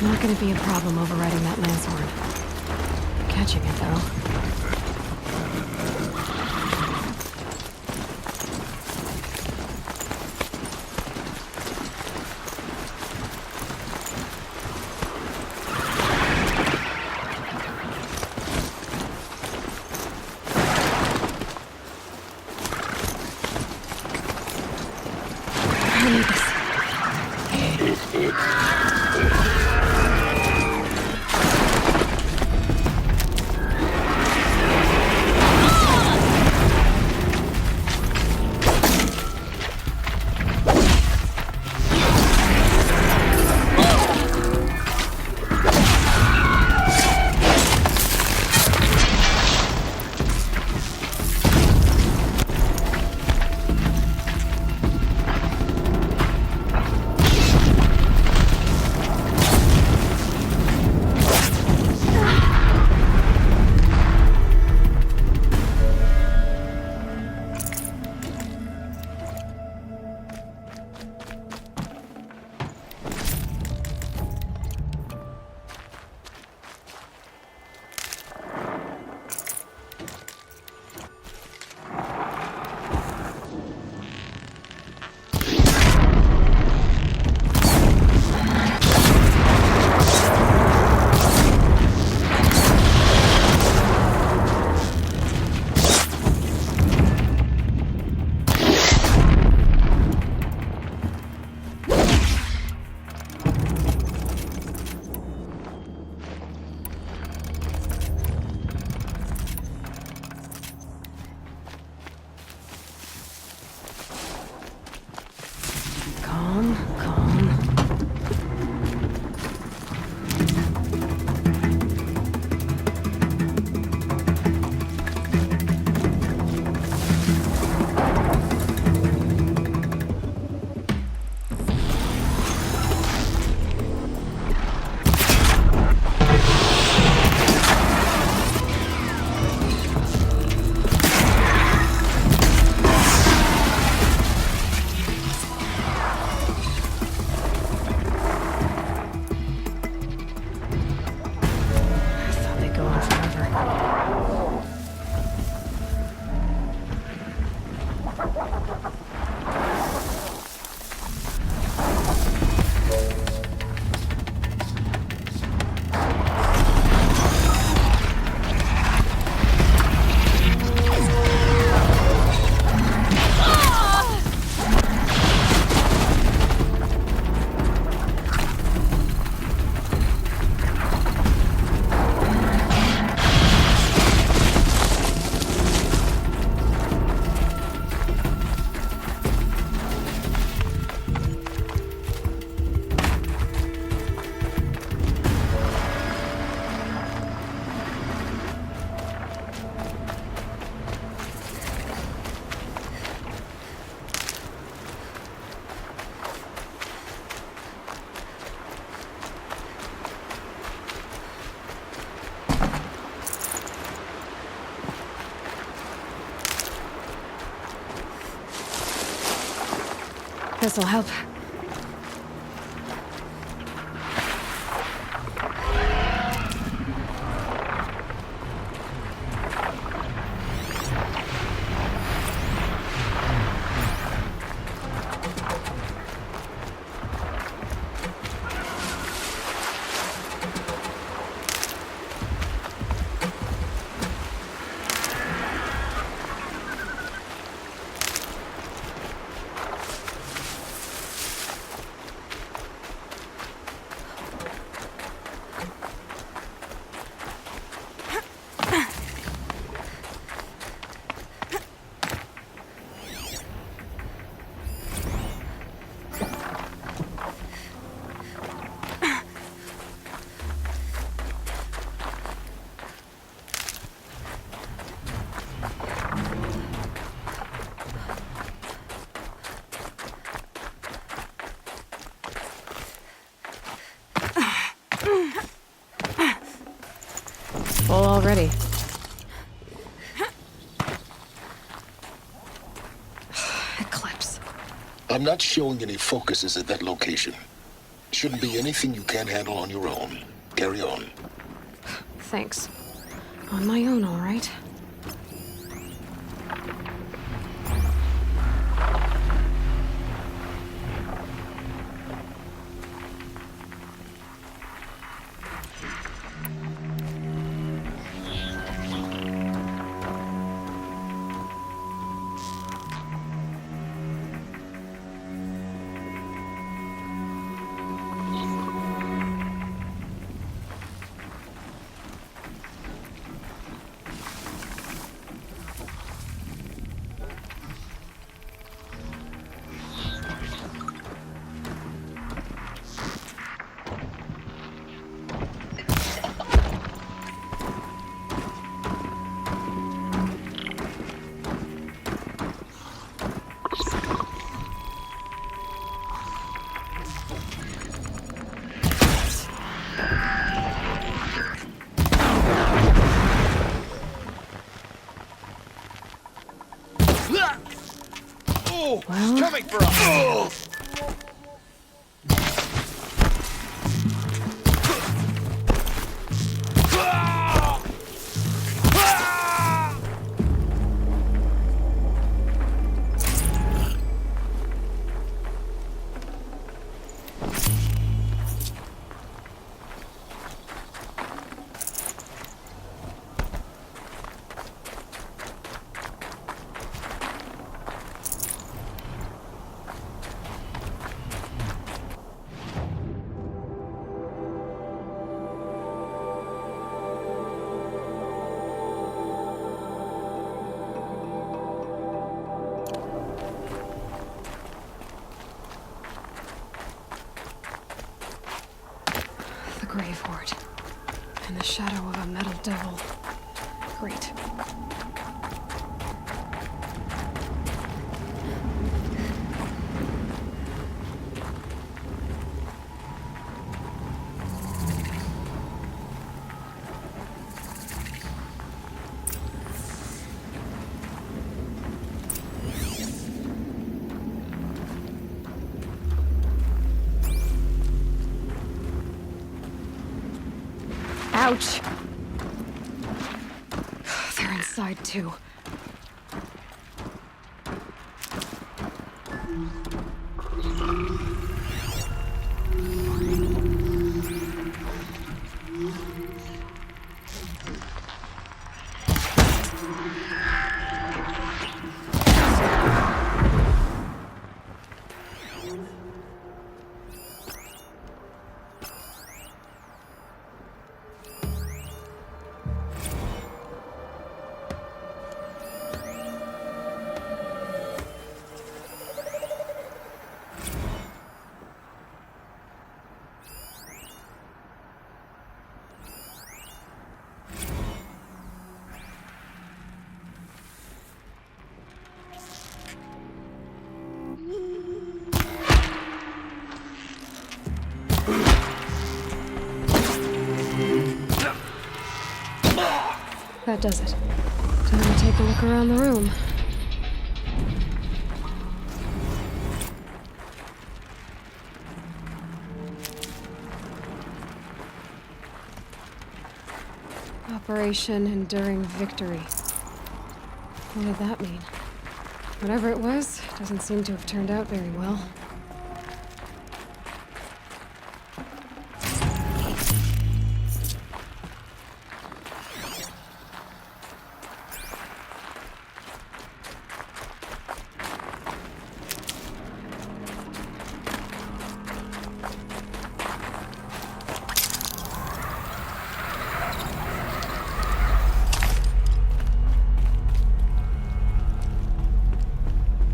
Not gonna be a problem overriding that lancehorn. Catching it, though. I need this. Calm, calm. This'll help. Full already. I'm not showing any focuses at that location. shouldn't be anything you can't handle on your own. Carry on. Thanks. On my own, all right. Well, coming for us. the grave hoard. And the shadow of a metal devil. Great. Ouch! They're inside too. That does it. Time to take a look around the room. Operation Enduring Victory. What did that mean? Whatever it was, doesn't seem to have turned out very well.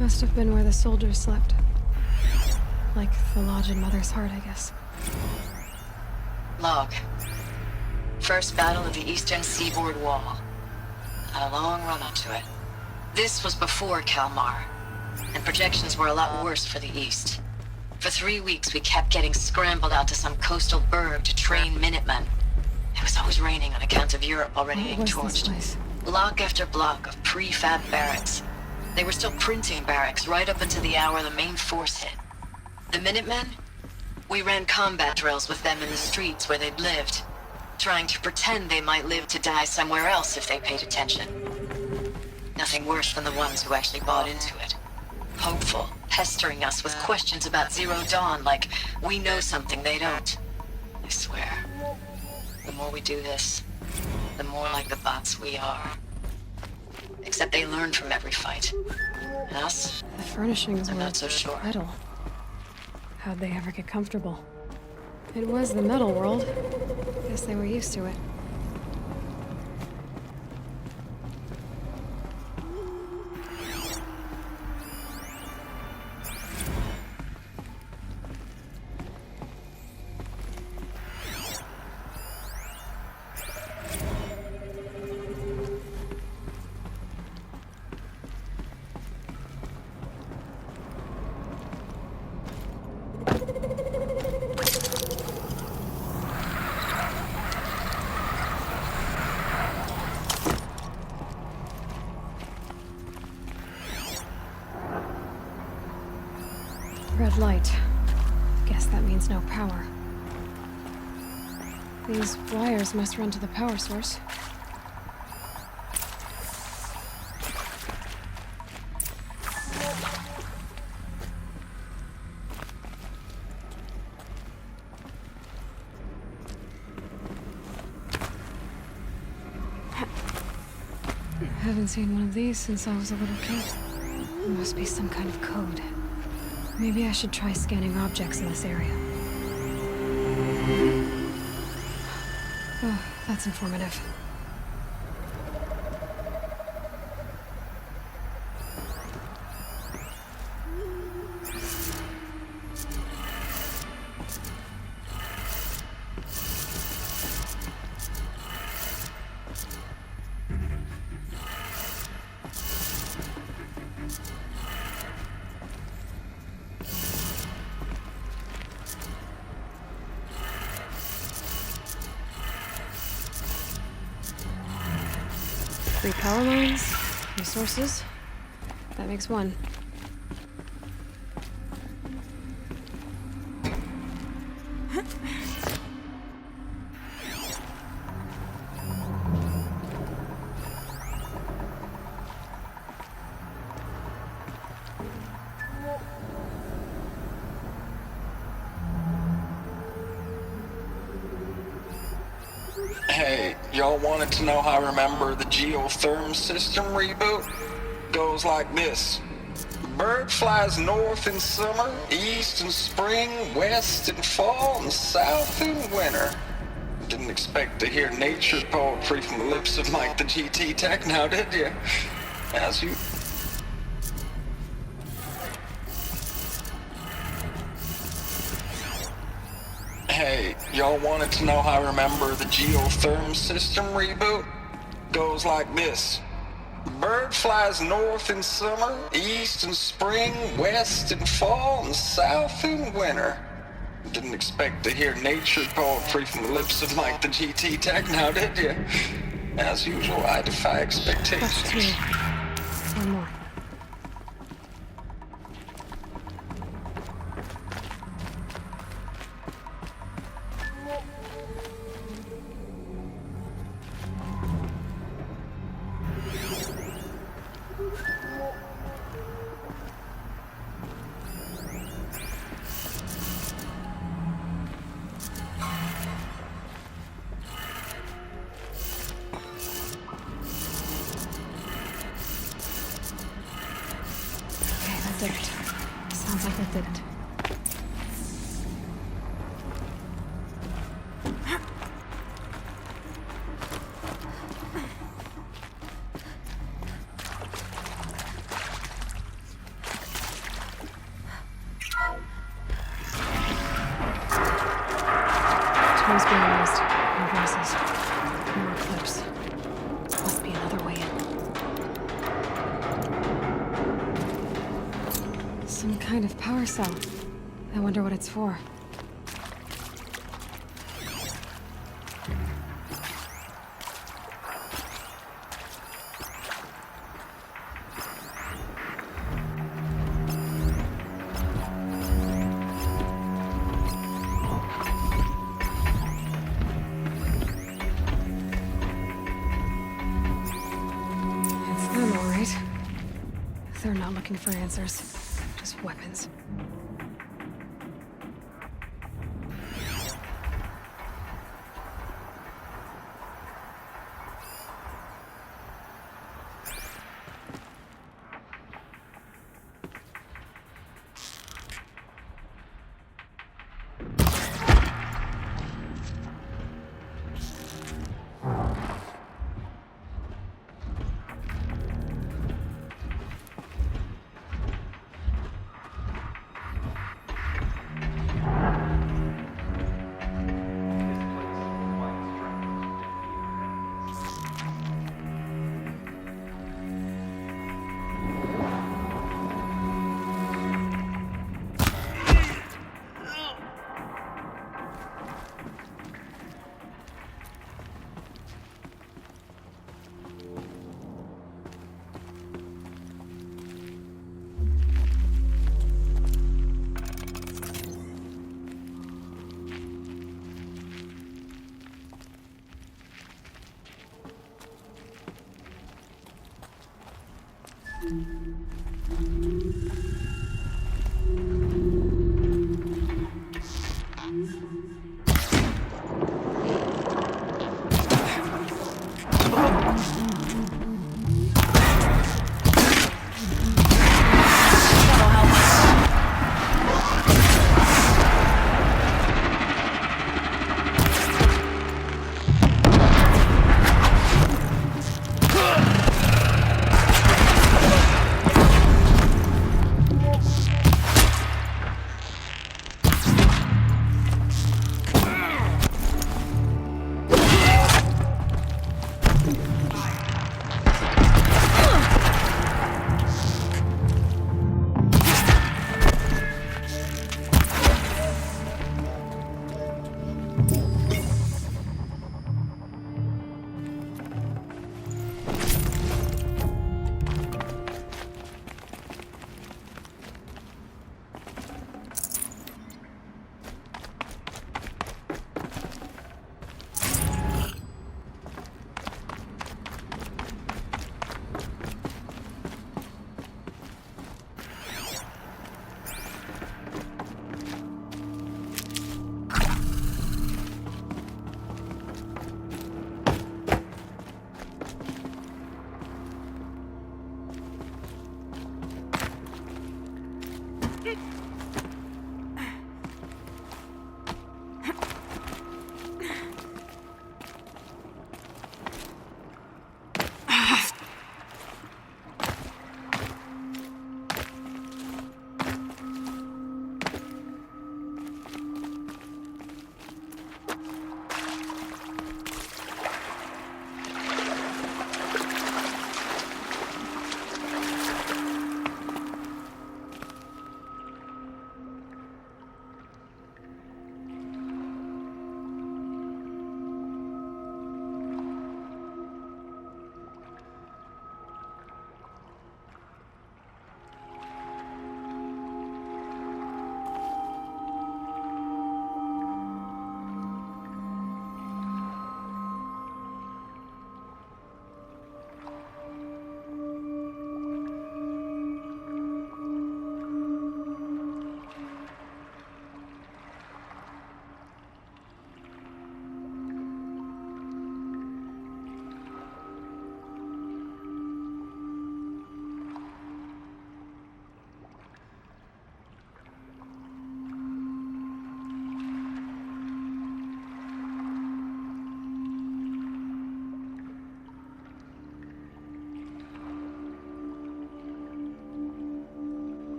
Must have been where the soldiers slept. Like the lodge in Mother's Heart, I guess. Log. First battle of the Eastern Seaboard Wall. Had a long run up to it. This was before Kalmar, and projections were a lot worse for the East. For 3 weeks, we kept getting scrambled out to some coastal burg to train Minutemen. It was always raining on account of Europe already being torched. Block after block of prefab barracks. They were still printing barracks right up until the hour the main force hit. The Minutemen? We ran combat drills with them in the streets where they'd lived, trying to pretend they might live to die somewhere else if they paid attention. Nothing worse than the ones who actually bought into it. Hopeful, pestering us with questions about Zero Dawn like we know something they don't. I swear, the more we do this, the more like the bots we are. Except they learn from every fight. And us? The furnishings I'm were not so sure. metal. How'd they ever get comfortable? It was the metal world. Guess they were used to it. Red light. Guess that means no power. These wires must run to the power source. Haven't seen one of these since I was a little kid. There must be some kind of code. Maybe I should try scanning objects in this area. Oh, that's informative. Three power lines, resources. That makes one. Hey, y'all wanted to know how I remember the geotherm system reboot? Goes like this. Bird flies north in summer, east in spring, west in fall, and south in winter. Didn't expect to hear nature poetry from the lips of Mike the GT Tech now, did you? As you... Hey, y'all wanted to know how I remember the geotherm system reboot? Goes like this. Bird flies north in summer, east in spring, west in fall, and south in winter. Didn't expect to hear nature poetry from the lips of Mike the GT Tech now, did you? As usual, I defy expectations. That's two. One more. Did it. Sounds like that did it. Tools being used. More voices. More clips. Must be another way in. Some kind of power cell. I wonder what it's for. they're not looking for answers, just weapons.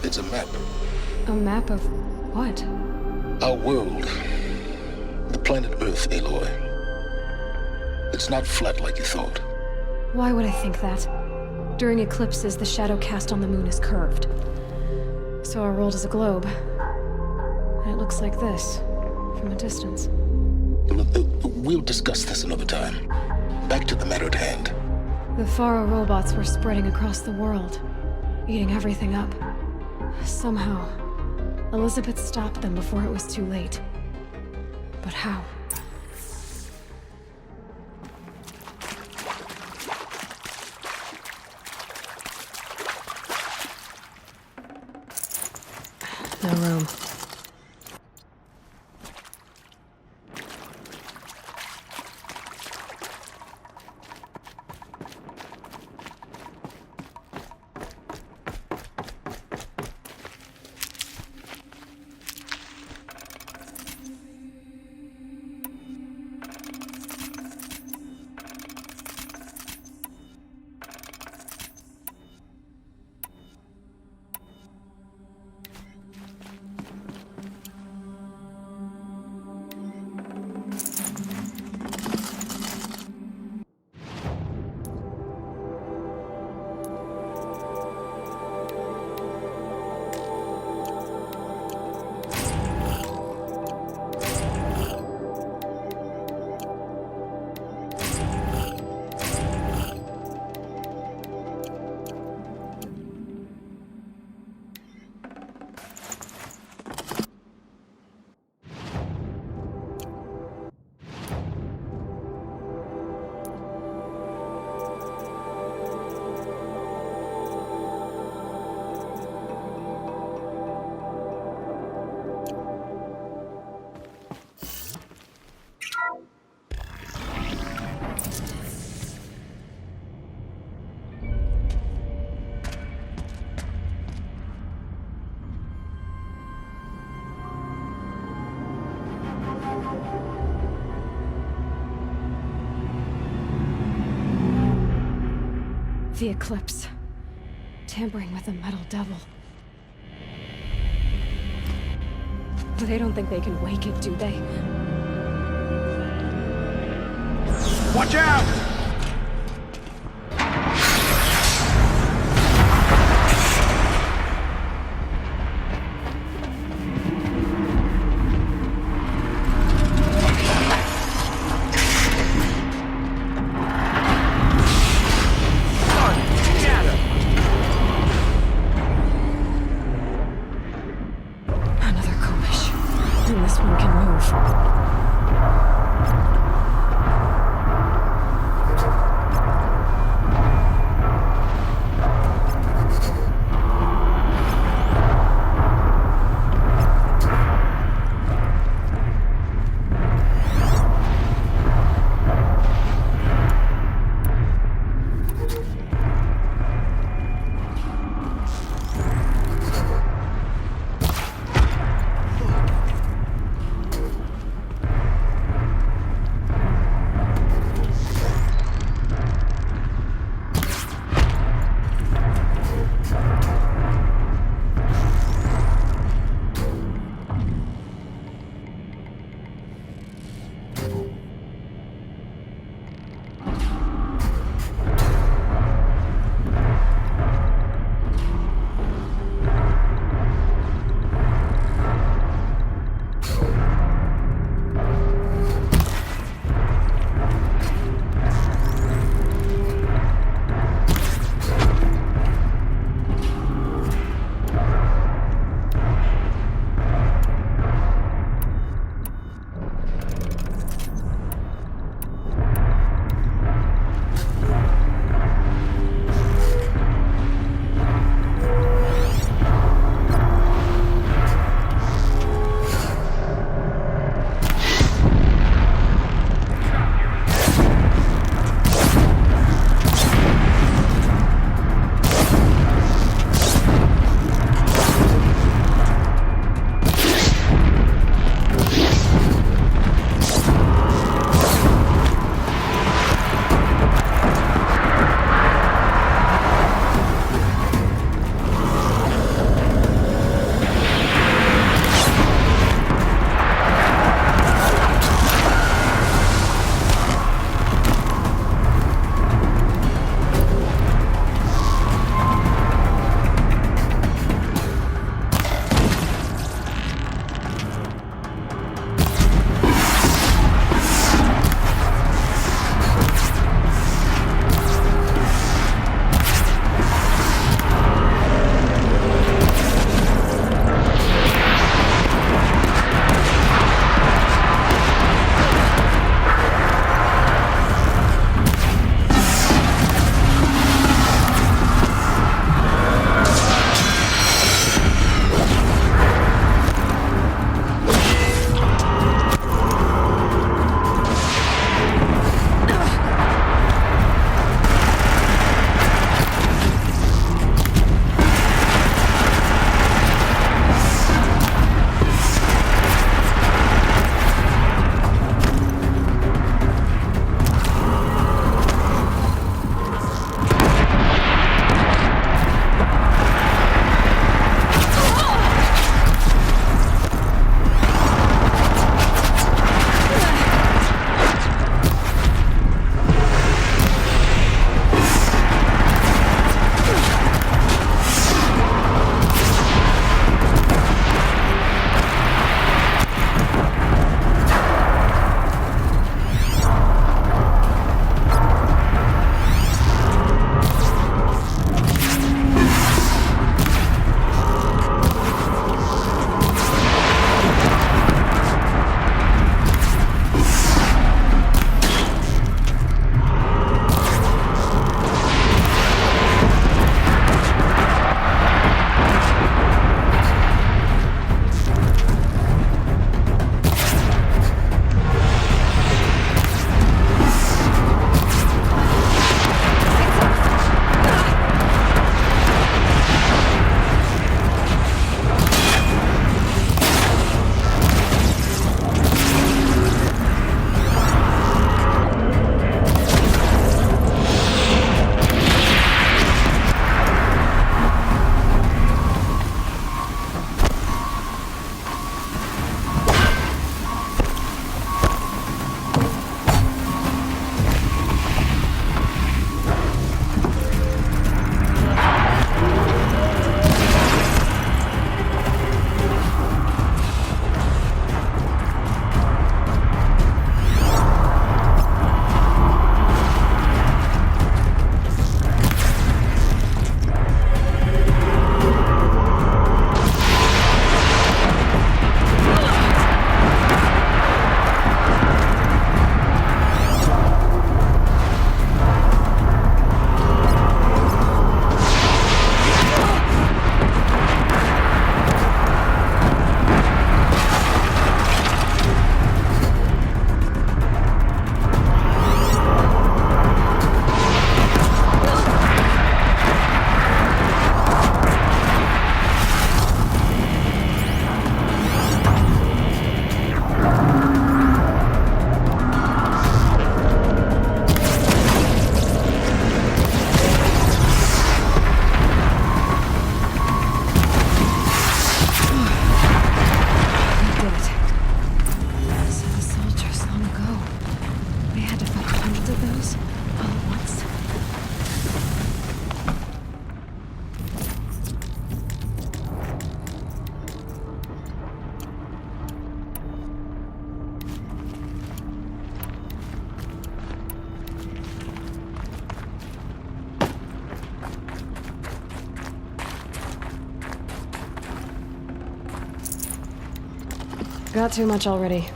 It's a map. A map of what? Our world. The planet Earth, Aloy. It's not flat like you thought. Why would I think that? During eclipses, the shadow cast on the moon is curved. So our world is a globe. And it looks like this, from a distance. We'll discuss this another time. Back to the matter at hand. The Faro robots were spreading across the world, eating everything up. Somehow, Elizabeth stopped them before it was too late. But how? No room. The eclipse. Tampering with the metal devil. They don't think they can wake it, do they? Watch out! Another Kovish. And this one can move. Got too much already.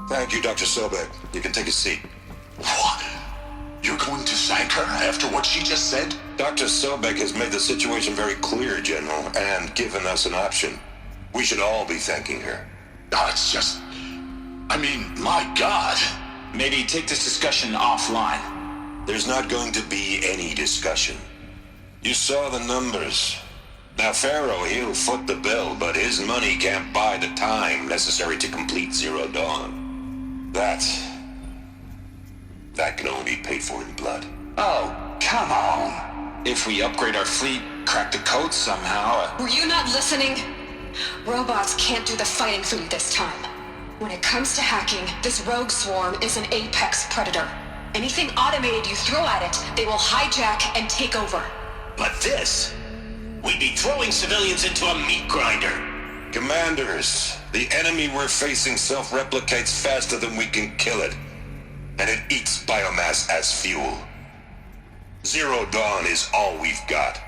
Thank you, Dr. Sobek. You can take a seat. What? You're going to thank her after what she just said? Dr. Sobek has made the situation very clear, General, and given us an option. We should all be thanking her. No, it's just... I mean, my God. Maybe take this discussion offline. There's not going to be any discussion. You saw the numbers. Now, Pharaoh, he'll foot the bill, but his money can't buy the time necessary to complete Zero Dawn. That can only be paid for in blood. Oh, come on. If we upgrade our fleet, crack the code somehow... Were you not listening? Robots can't do the fighting for you this time. When it comes to hacking, this rogue swarm is an apex predator. Anything automated you throw at it, they will hijack and take over. But this... We'd be throwing civilians into a meat grinder. Commanders, the enemy we're facing self-replicates faster than we can kill it. And it eats biomass as fuel. Zero Dawn is all we've got.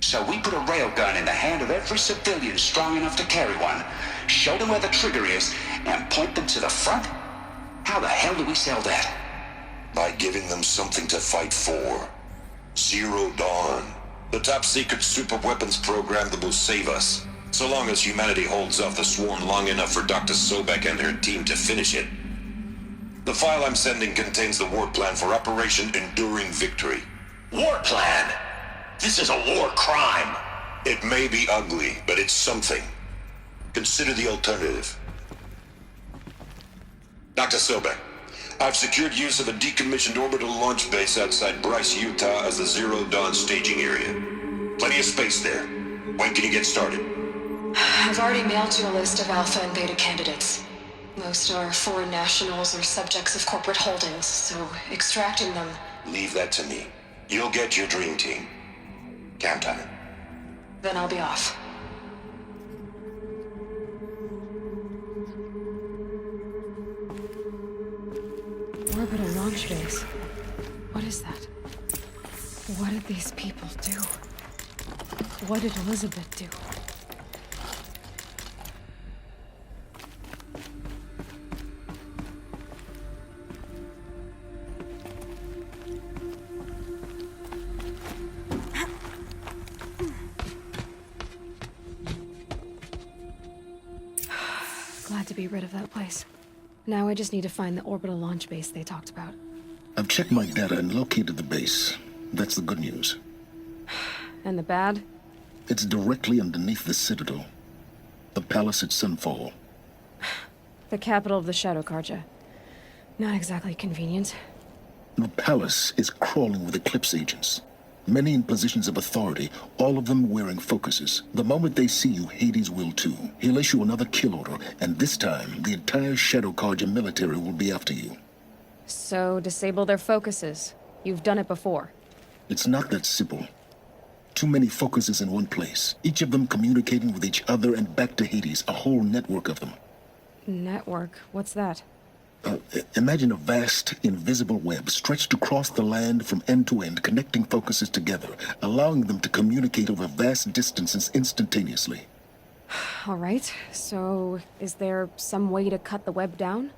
So we put a railgun in the hand of every civilian strong enough to carry one, show them where the trigger is, and point them to the front? How the hell do we sell that? By giving them something to fight for. Zero Dawn. The top-secret super-weapons program that will save us. So long as humanity holds off the swarm long enough for Dr. Sobek and her team to finish it. The file I'm sending contains the war plan for Operation Enduring Victory. War plan? This is a war crime. It may be ugly, but it's something. Consider the alternative. Dr. Sobek, I've secured use of a decommissioned orbital launch base outside Bryce, Utah as the Zero Dawn staging area. Plenty of space there. When can you get started? I've already mailed you a list of alpha and beta candidates. Most are foreign nationals or subjects of corporate holdings, so extracting them... Leave that to me. You'll get your dream team. Count on it. Then I'll be off. Orbital launch base. What is that? What did these people do? What did Elizabeth do? Glad to be rid of that place. Now I just need to find the orbital launch base they talked about. I've checked my data and located the base. That's the good news. And the bad? It's directly underneath the Citadel. The palace at Sunfall. The capital of the Shadow Carja. Not exactly convenient. The palace is crawling with Eclipse agents. Many in positions of authority, all of them wearing focuses. The moment they see you, Hades will too. He'll issue another kill order, and this time, the entire Shadow Carja military will be after you. So, disable their focuses. You've done it before. It's not that simple. Too many focuses in one place, each of them communicating with each other and back to Hades, a whole network of them. Network? What's that? Imagine a vast, invisible web stretched across the land from end to end, connecting focuses together, allowing them to communicate over vast distances instantaneously. All right, so is there some way to cut the web down?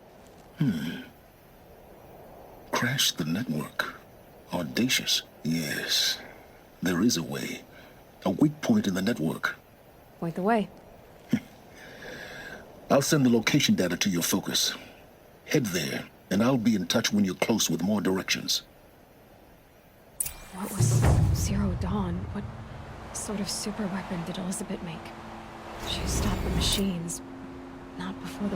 Crash the network. Audacious. Yes, there is a way. A weak point in the network. Point the way. I'll send the location data to your focus. Head there, and I'll be in touch when you're close with more directions. What was Zero Dawn? What What sort of super weapon did Elizabeth make? She stopped the machines, not before the